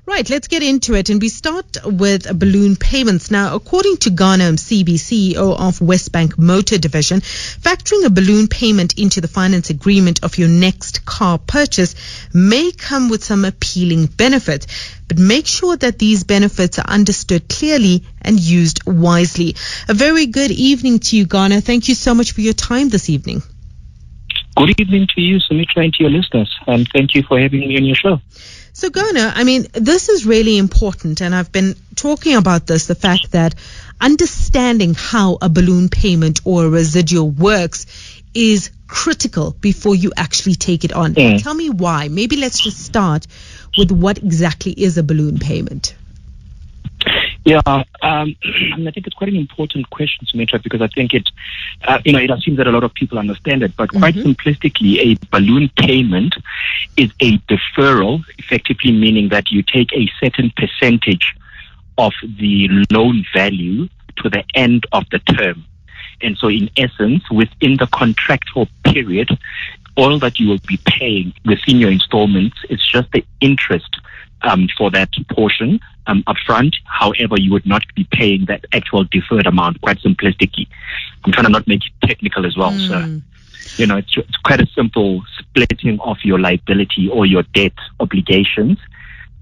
Right, let's get into it. And we start with balloon payments. Now, according to Msibi, CEO of WesBank Motor division, factoring a balloon payment into the finance agreement of your next car purchase may come with some appealing benefits. But make sure that these benefits are understood clearly and used wisely. A very good evening to you, Ghana. Thank you so much for your time this evening. Good evening to you, Sumitra, and to your listeners. And thank you for having me on your show. So, Ghana, this is really important, and I've been talking about this, the fact that understanding how a balloon payment or a residual works is critical before you actually take it on. Tell me why. Maybe let's just start with what exactly is a balloon payment. Yeah, I think it's quite an important question, Sumitra, because I think it assumes that a lot of people understand it. But quite simplistically, a balloon payment is a deferral, effectively meaning that you take a certain percentage of the loan value to the end of the term. And so, in essence, within the contractual period, all that you will be paying within your installments is just the interest for that portion upfront. However, you would not be paying that actual deferred amount, quite simplistically. I'm trying to not make it technical as well. So, it's quite a simple splitting of your liability or your debt obligations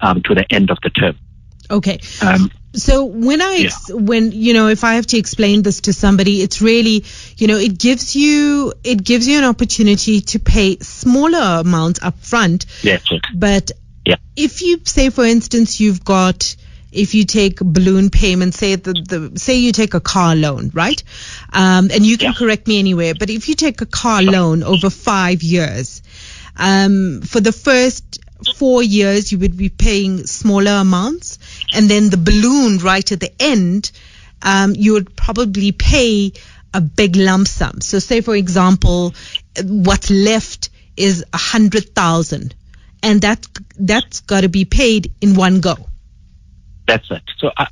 to the end of the term. Okay. So if I have to explain this to somebody, it's really, it gives you an opportunity to pay smaller amounts upfront. That's it. But if you say, for instance, if you take balloon payments, say you take a car loan, right? And you can correct me anywhere, but if you take a car loan over 5 years, for the first 4 years, you would be paying smaller amounts. And then the balloon right at the end, you would probably pay a big lump sum. So say, for example, what's left is 100,000. And that's got to be paid in one go. That's it. So, I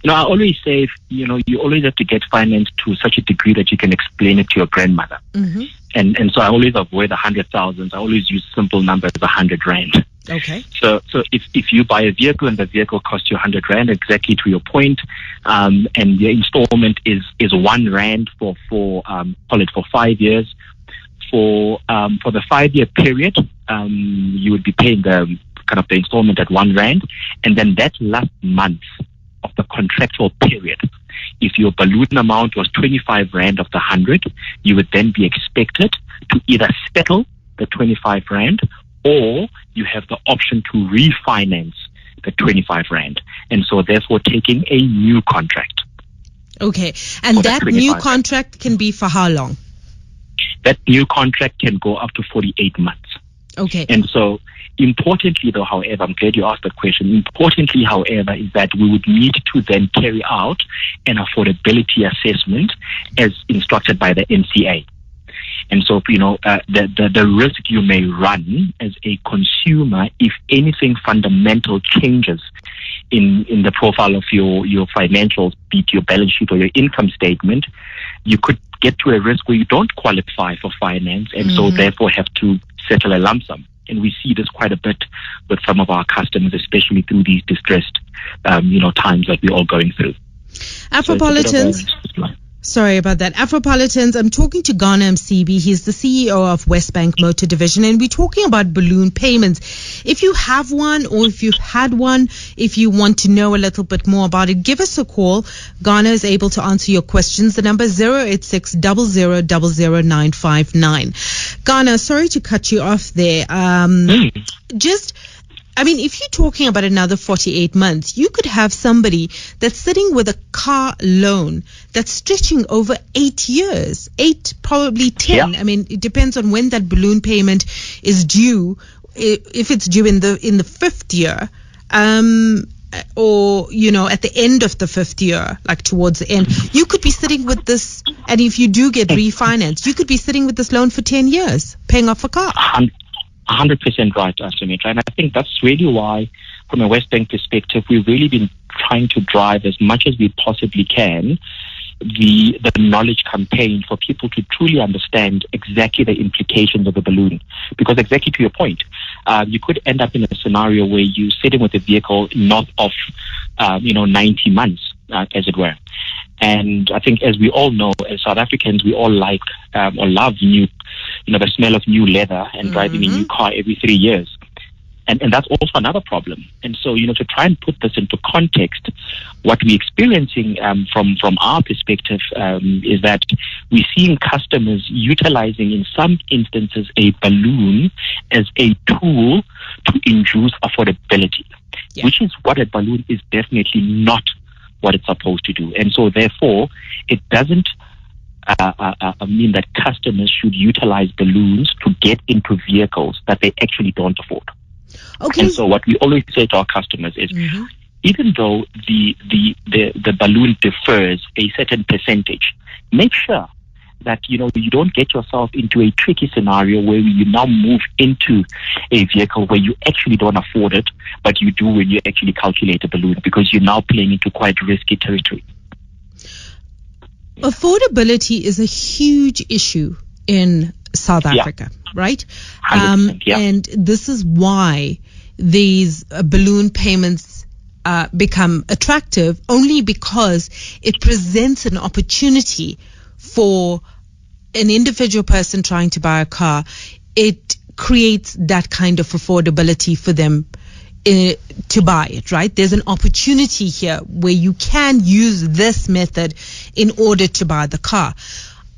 always say, you always have to get finance to such a degree that you can explain it to your grandmother. And so I always avoid 100,000. I always use simple numbers, 100 rand. Okay. So if you buy a vehicle and the vehicle costs you 100 rand, exactly to your point, and your installment is 1 rand for call it for 5 years. For the 5-year period, you would be paying the installment at 1 rand, and then that last month of the contractual period, if your balloon amount was 25 rand of the 100, you would then be expected to either settle the 25 rand, or you have the option to refinance the 25 rand, and so therefore taking a new contract. Okay, and that new contract can be for how long? That new contract can go up to 48 months. Okay. And so, importantly, though, however, I'm glad you asked that question. Importantly, however, is that we would need to then carry out an affordability assessment as instructed by the NCA. And so, the risk you may run as a consumer, if anything fundamental changes in the profile of your financials, be it your balance sheet or your income statement, you could get to a risk where you don't qualify for finance, and so therefore have to settle a lump sum. And we see this quite a bit with some of our customers, especially through these distressed, times that we're all going through. Afropolitans. Sorry about that. Afropolitans, I'm talking to Msibi. He's the CEO of WesBank Motor division, and we're talking about balloon payments. If you have one, or if you've had one, if you want to know a little bit more about it, give us a call. Ghana is able to answer your questions. The number is 086 0000959. Ghana, sorry to cut you off there. If you're talking about another 48 months, you could have somebody that's sitting with a car loan that's stretching over 8 years, 8, probably 10. Yeah. It depends on when that balloon payment is due. If it's due in the 5th year, or, at the end of the 5th year, like towards the end, you could be sitting with this. And if you do get refinanced, you could be sitting with this loan for 10 years, paying off a car. 100% right, Sumitra. And I think that's really why, from a WesBank perspective, we've really been trying to drive as much as we possibly can the knowledge campaign for people to truly understand exactly the implications of a balloon. Because exactly to your point, you could end up in a scenario where you're sitting with a vehicle north of 90 months, as it were. And I think, as we all know, as South Africans, we all like or love the smell of new leather and driving a new car every 3 years. And that's also another problem. And so, to try and put this into context, what we're experiencing from our perspective is that we're seeing customers utilizing, in some instances, a balloon as a tool to induce affordability, which is what a balloon is definitely not what it's supposed to do. And so, therefore, it doesn't mean that customers should utilize balloons to get into vehicles that they actually don't afford. Okay. And so what we always say to our customers is, even though the balloon differs a certain percentage, make sure that you don't get yourself into a tricky scenario where you now move into a vehicle where you actually don't afford it, but you do when you actually calculate a balloon, because you're now playing into quite risky territory. Affordability is a huge issue in South Africa, right? 100%, and this is why these balloon payments become attractive, only because it presents an opportunity for an individual person trying to buy a car. It creates that kind of affordability for them to buy it, right? There's an opportunity here where you can use this method in order to buy the car.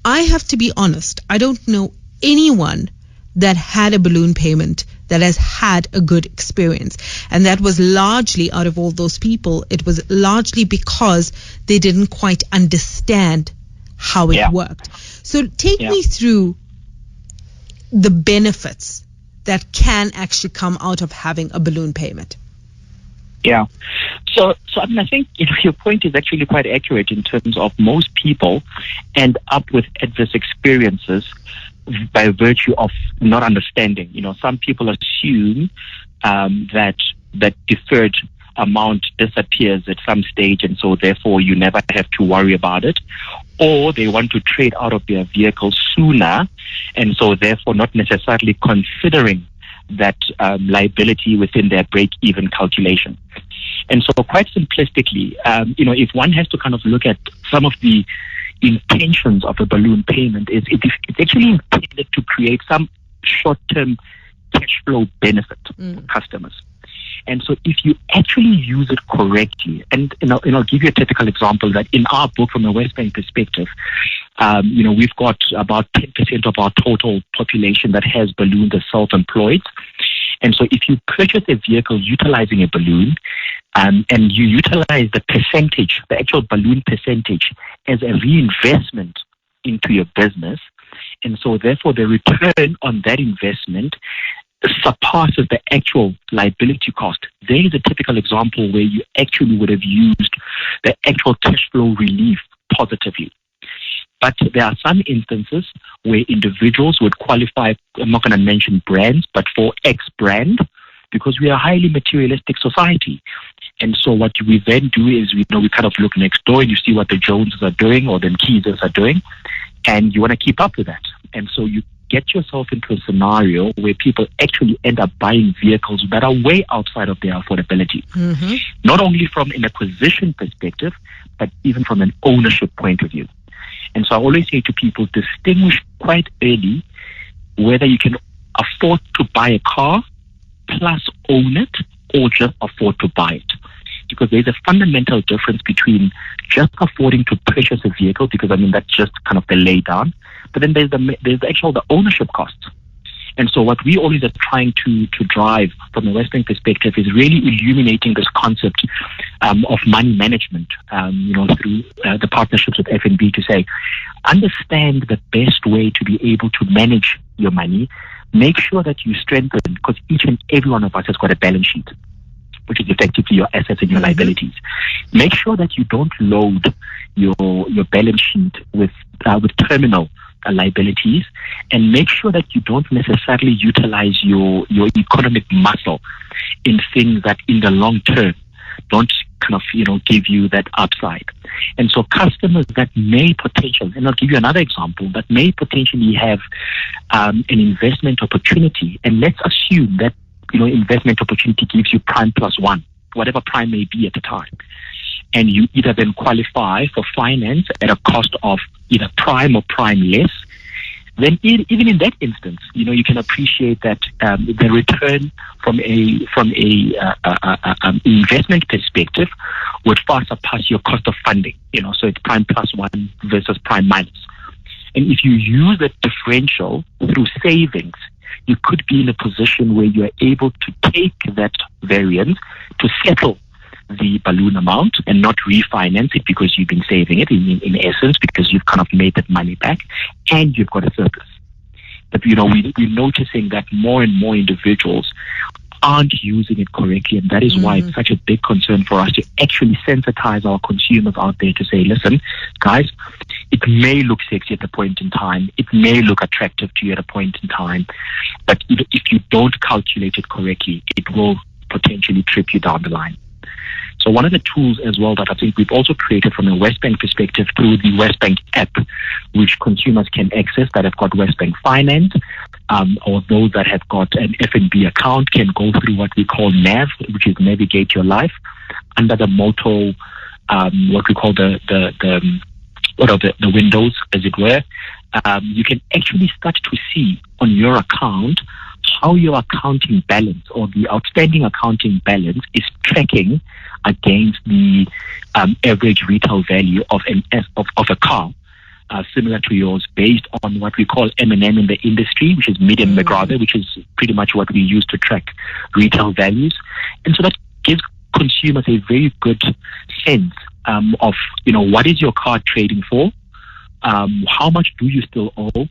I have to be honest, I don't know anyone that had a balloon payment that has had a good experience. And that was largely, out of all those people, it was largely because they didn't quite understand how it worked. So take me through the benefits that can actually come out of having a balloon payment. Yeah. So I think your point is actually quite accurate in terms of most people end up with adverse experiences by virtue of not understanding. Some people assume that deferred amount disappears at some stage, and so therefore you never have to worry about it. Or they want to trade out of their vehicle sooner, and so therefore not necessarily considering that liability within their break-even calculation. And so quite simplistically, if one has to kind of look at some of the intentions of a balloon payment, it's actually intended to create some short-term cash flow benefit for customers. And so if you actually use it correctly, and I'll give you a typical example that in our book, from a WesBank perspective, we've got about 10% of our total population that has balloons as self-employed. And so if you purchase a vehicle utilizing a balloon, and you utilize the percentage, the actual balloon percentage, as a reinvestment into your business, and so therefore the return on that investment surpasses the actual liability cost, there is a typical example where you actually would have used the actual cash flow relief positively. But there are some instances where individuals would qualify, I'm not going to mention brands, but for X brand, because we are a highly materialistic society. And so what we then do is we kind of look next door and you see what the Joneses are doing or the Keezers are doing, and you want to keep up with that. And so you get yourself into a scenario where people actually end up buying vehicles that are way outside of their affordability. Not only from an acquisition perspective, but even from an ownership point of view. And so I always say to people, distinguish quite early whether you can afford to buy a car plus own it or just afford to buy it. Because there's a fundamental difference between just affording to purchase a vehicle, because that's just kind of the lay down, but then there's the ownership costs. And so what we always are trying to drive from a WesBank perspective is really illuminating this concept of money management, through the partnerships with FNB, to say, understand the best way to be able to manage your money. Make sure that you strengthen, because each and every one of us has got a balance sheet, which is effectively your assets and your liabilities. Make sure that you don't load your balance sheet with terminal liabilities, and make sure that you don't necessarily utilize your economic muscle in things that in the long term don't kind of, give you that upside. And so customers that may potentially, and I'll give you another example, that may potentially have an investment opportunity. And let's assume that, investment opportunity gives you prime plus one, whatever prime may be at the time. And you either then qualify for finance at a cost of either prime or prime less. Then even in that instance, you can appreciate that the return from a investment perspective would far surpass your cost of funding. So it's prime plus one versus prime minus. And if you use that differential through savings, you could be in a position where you are able to take that variance to settle the balloon amount and not refinance it because you've been saving it in essence, because you've kind of made that money back and you've got a surplus. But we're noticing that more and more individuals aren't using it correctly, and that is why it's such a big concern for us to actually sensitize our consumers out there to say, listen, guys, it may look sexy at the point in time, it may look attractive to you at a point in time, but if you don't calculate it correctly, it will potentially trip you down the line. So one of the tools as well that I think we've also created from a WesBank perspective through the WesBank app, which consumers can access that have got WesBank Finance, or those that have got an FNB account can go through what we call NAV, which is Navigate Your Life, under the motto, what we call the windows, as it were. You can actually start to see on your account how your accounting balance or the outstanding accounting balance is tracking against the average retail value of a car, similar to yours, based on what we call M&M in the industry, which is median McGrath, which is pretty much what we use to track retail values. And so that gives consumers a very good sense of, what is your car trading for? How much do you still owe?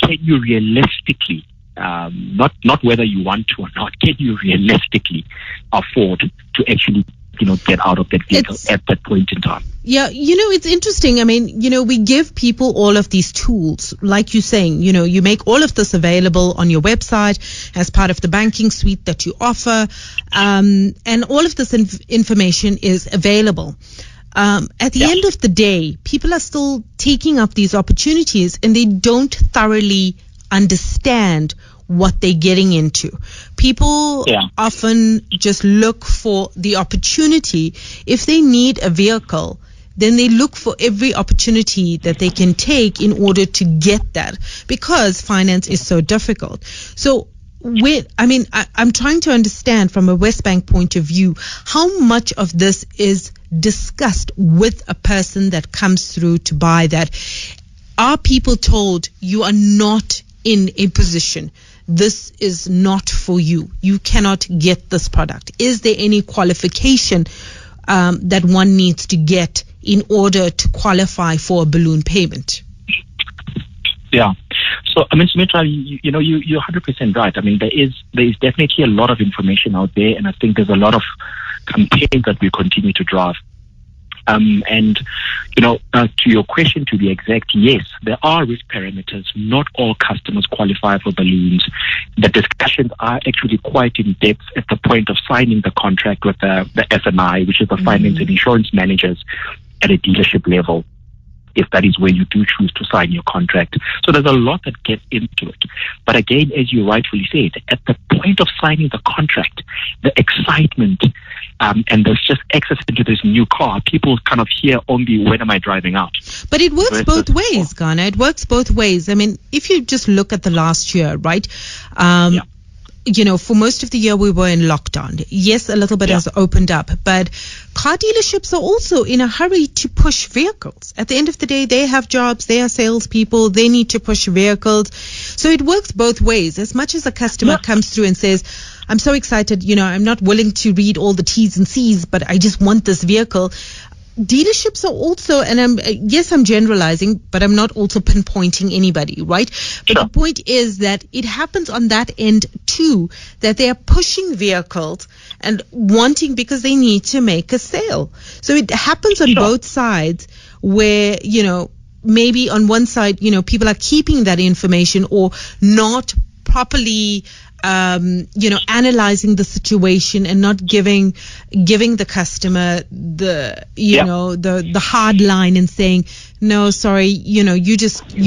Can you realistically, not whether you want to or not, can you realistically afford to actually, get out of that vehicle at that point in time? Yeah, it's interesting. I mean, we give people all of these tools, like you're saying, you make all of this available on your website as part of the banking suite that you offer. And all of this information is available. At the end of the day, people are still taking up these opportunities and they don't thoroughly understand what they're getting into. People often just look for the opportunity. If they need a vehicle, then they look for every opportunity that they can take in order to get that, because finance is so difficult. So I'm trying to understand from a WesBank point of view, how much of this is discussed with a person that comes through to buy that? Are people told you are not in a position, this is not for you, you cannot get this product? Is there any qualification that one needs to get in order to qualify for a balloon payment? Yeah. So, Sumitra, you're 100% right. there is definitely a lot of information out there, and I think there's a lot of campaigns that we continue to drive. To your question, to be exact, yes, there are risk parameters. Not all customers qualify for balloons. The discussions are actually quite in depth at the point of signing the contract with the FNI, which is the finance and insurance managers at a dealership level, if that is where you do choose to sign your contract. So there's a lot that gets into it. But again, as you rightfully said, at the point of signing the contract, the excitement and there's just access into this new car, people kind of hear only, when am I driving out? But it works both ways, Ghana. It works both ways. If you just look at the last year, right? For most of the year we were in lockdown. Yes, a little bit has opened up, but car dealerships are also in a hurry to push vehicles. At the end of the day, they have jobs, they are salespeople, they need to push vehicles. So it works both ways. As much as a customer comes through and says, I'm so excited, I'm not willing to read all the T's and C's, but I just want this vehicle. Dealerships are also, and I'm generalizing, but I'm not also pinpointing anybody, right? But the point is that it happens on that end too, that they are pushing vehicles and wanting, because they need to make a sale. So it happens on both sides, where, maybe on one side, people are keeping that information or not properly analyzing the situation and not giving the customer the hard line and saying, no, sorry, you're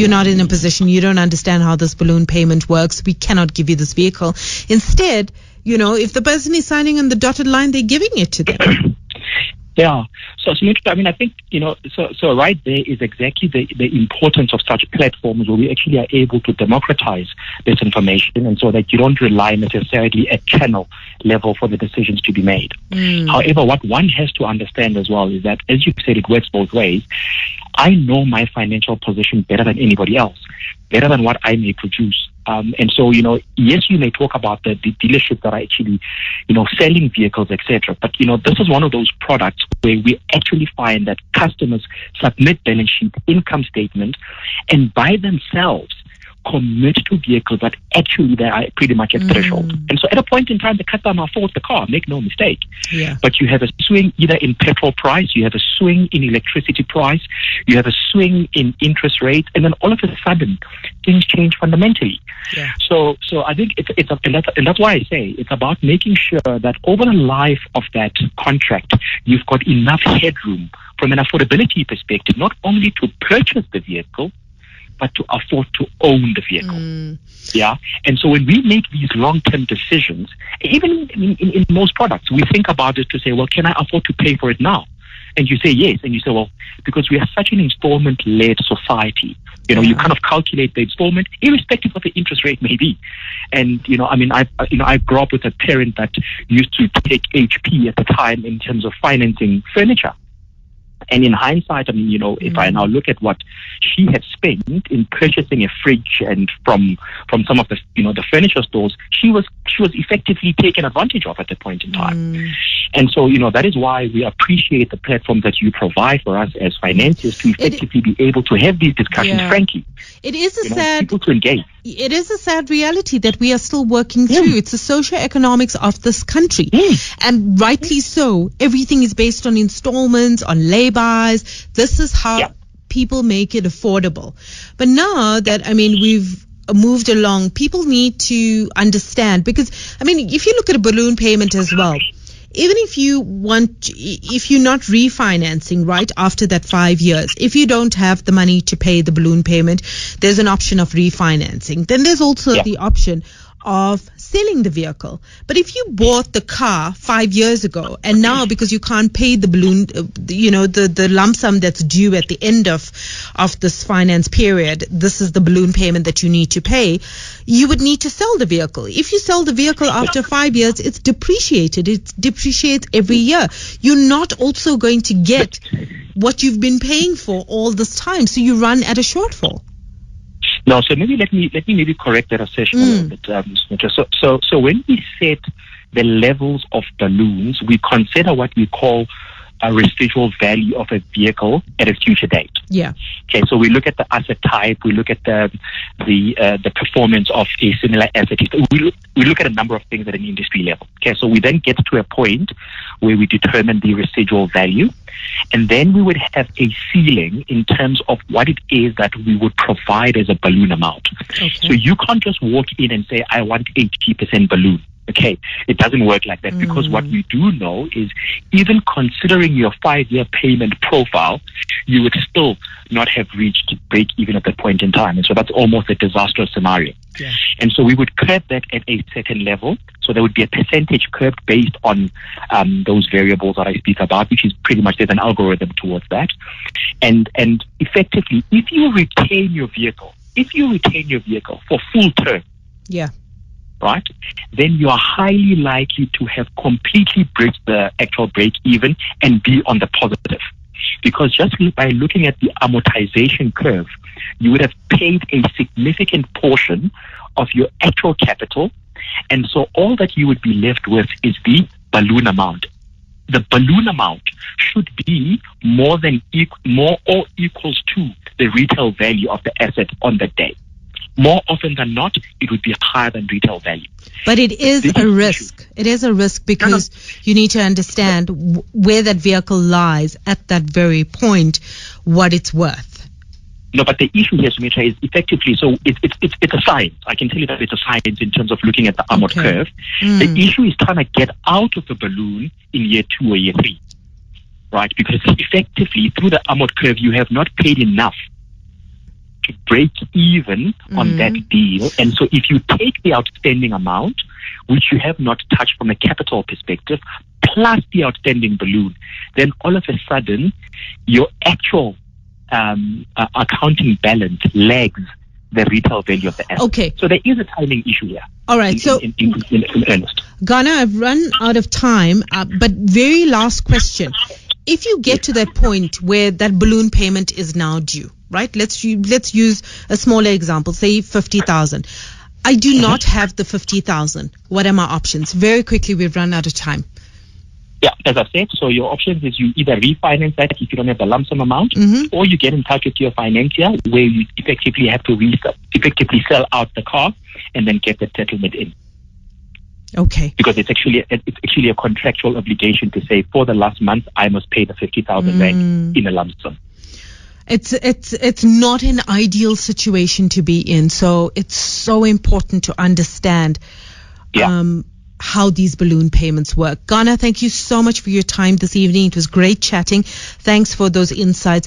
not in a position, you don't understand how this balloon payment works, we cannot give you this vehicle. Instead, if the person is signing on the dotted line, they're giving it to them. Yeah. So Sumitra, I think, so right there is exactly the importance of such platforms where we actually are able to democratize this information, and so that you don't rely necessarily at channel level for the decisions to be made. However, what one has to understand as well is that, as you said, it works both ways. I know my financial position better than anybody else, better than what I may produce. And so, yes, you may talk about the dealerships that are actually, selling vehicles, etc. But, this is one of those products where we actually find that customers submit balance sheet, income statement, and by themselves commit to vehicles that actually they are pretty much at threshold. And so at a point in time, the customer affords the car, make no mistake. Yeah. But you have a swing either in petrol price, you have a swing in electricity price, you have a swing in interest rates, and then all of a sudden, things change fundamentally. Yeah. So I think and that's why I say it's about making sure that over the life of that contract, you've got enough headroom from an affordability perspective, not only to purchase the vehicle, but to afford to own the vehicle. Yeah. And so when we make these long-term decisions, even in most products, we think about it to say, well, can I afford to pay for it now? And you say yes. And you say, well, because we are such an installment-led society, you kind of calculate the installment irrespective of the interest rate maybe. And, I grew up with a parent that used to take HP at the time in terms of financing furniture. And in hindsight, if I now look at what she had spent in purchasing a fridge and from some of the the furniture stores, she was effectively taken advantage of at that point in time. And so that is why we appreciate the platform that you provide for us as financiers to effectively be able to have these discussions. Frankly, it is a sad people to engage. It is a sad reality that we are still working through. It's the socioeconomics of this country, and rightly so. Everything is based on installments, on lay-bys. This is how people make it affordable. But now that, we've moved along, people need to understand, because, if you look at a balloon payment as well, even if you're not refinancing right after that 5 years, if you don't have the money to pay the balloon payment, there's an option of refinancing. Then there's also the option of selling the vehicle. But if you bought the car 5 years ago, and now because you can't pay the balloon, the lump sum that's due at the end of this finance period, this is the balloon payment that you need to pay, you would need to sell the vehicle. If you sell the vehicle after 5 years, it's depreciated. It depreciates every year. You're not also going to get what you've been paying for all this time, so you run at a shortfall. No, so maybe let me maybe correct that assertion a little bit. So when we set the levels of balloons, we consider what we call a residual value of a vehicle at a future date. Yeah. Okay, so we look at the asset type, we look at the performance of a similar asset. We look at a number of things at an industry level. Okay, so we then get to a point where we determine the residual value, and then we would have a ceiling in terms of what it is that we would provide as a balloon amount. Okay. So you can't just walk in and say, I want 80% balloon. Okay, it doesn't work like that, because what we do know is even considering your 5-year payment profile, you would still not have reached break even at that point in time. And so that's almost a disastrous scenario. Yeah. And so we would curb that at a certain level. So there would be a percentage curved based on those variables that I speak about, which is pretty much, there's an algorithm towards that. And effectively, if you retain your vehicle for full term, right, then you are highly likely to have completely bridged the actual break even and be on the positive. Because just by looking at the amortization curve, you would have paid a significant portion of your actual capital, and so all that you would be left with is the balloon amount. The balloon amount should be more or equals to the retail value of the asset on that day. More often than not, it would be higher than retail value. But it is a risk. It is a risk because you need to understand where that vehicle lies at that very point, what it's worth. No, but the issue here, Sumitra, is effectively, so it's a science. I can tell you that it's a science in terms of looking at the armored curve. The issue is trying to get out of the balloon in year 2 or year 3, right? Because effectively, through the armored curve, you have not paid enough to break even on that deal. And so if you take the outstanding amount, which you have not touched from a capital perspective, plus the outstanding balloon, then all of a sudden, your actual accounting balance lags the retail value of the asset. Okay. So there is a timing issue here. All right. In earnest. Ghana, I've run out of time, but very last question. If you get to that point where that balloon payment is now due, right? Let's use a smaller example, say 50,000. I do not have the 50,000. What are my options? Very quickly, we've run out of time. Yeah, as I said, so your options is you either refinance that if you don't have the lump sum amount, or you get in touch with your financier where you effectively have to effectively sell out the car and then get the settlement in. Okay. Because it's actually a contractual obligation to say for the last month I must pay the 50,000 rand in a lump sum. It's not an ideal situation to be in, so it's so important to understand how these balloon payments work. Ghana, thank you so much for your time this evening. It was great chatting. Thanks for those insights.